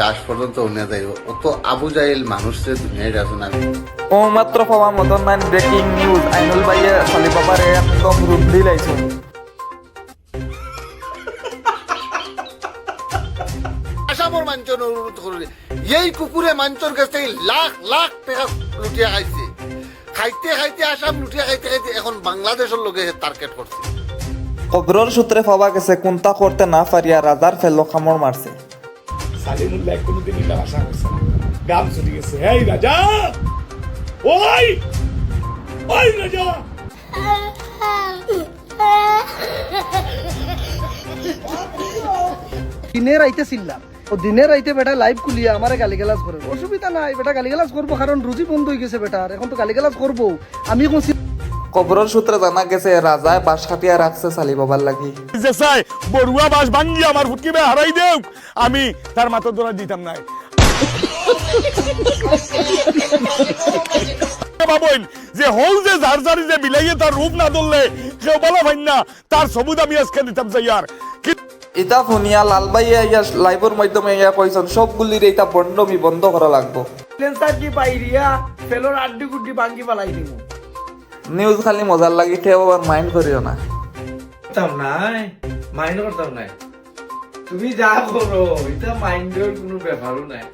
লাশ পর্যন্ত উঠে যাইব অত আবু জাহেল মানুষের দুনিয়ায় আছে না। ও মাত্র পাওয়া মতন নাইন ব্রেকিং নিউজ আইনুল ভাইয়ে সালি বাবারে একদম রূপ দিলাইছে। আসামর মানুষের অনুরোধ করে এই কুকুরে মানুষের কাছ থেকে লাখ লাখ টাকা লুটিয়া খাইছে, খাইতে খাইতে আসাম লুটিয়া খাইতে খাইতে এখন বাংলাদেশের লোকে টার্গেট করছে। খবরের সূত্রে পাওয়া গেছে কোনটা করতে না পারিয়া রাজার ফেলো খামড় মারছে। সালিমুল্লাহ কোনোদিন এটা আশা করছে না, গাম চলে গেছে। এই রাজা, ওই ওই রাজা, দিনে রাইতে ছিলাম ও দিনে রাইতে বেটা লাইভ খুলিয়া আমারে গালিগালাজ করে। অসুবিধা নাই, বেটা গালিগালাজ করবো, কারণ রুজি বন্ধ হয়ে গেছে বেটার, এখন তো গালিগালাজ করবো। আমি এখন খবরের সূত্রে জানা গেছে রাজায় বাস কাটিয়া রাখছে সালি বাবার লাগি। যে চাই বড়ুয়া বাস ভাঙ্গি আমার ফুটকিবে হারাই দেও, আমি তার মাথা ধরা দিতাম নাই। ভাবইন যে হল যে ঝাড়ঝাড়ি যে বিলাইয়ে তার রূপ না ধরলে কেউ বলা ভাই না, তার সবুজ আমি আজকে দিতাম চাই। আর ইতা ফোনিয়া লালবাইয়া ইয়া লাইভের মাধ্যমে ইয়া কইছেন সবগুলির এটা বন্ডমি বন্ধ করা লাগবো। কি পাইরিয়া ফেলোর আড্ডি গুড্ডি ভাঙ্গি পালাই দিব। নিউজ খালি মজার লাগি কেউ আবার মাইন্ড করিও না। নাই মাইন্ড করতাম নাই, তুমি যা করো এটা মাইন্ডের কোনো ব্যাপারও নাই।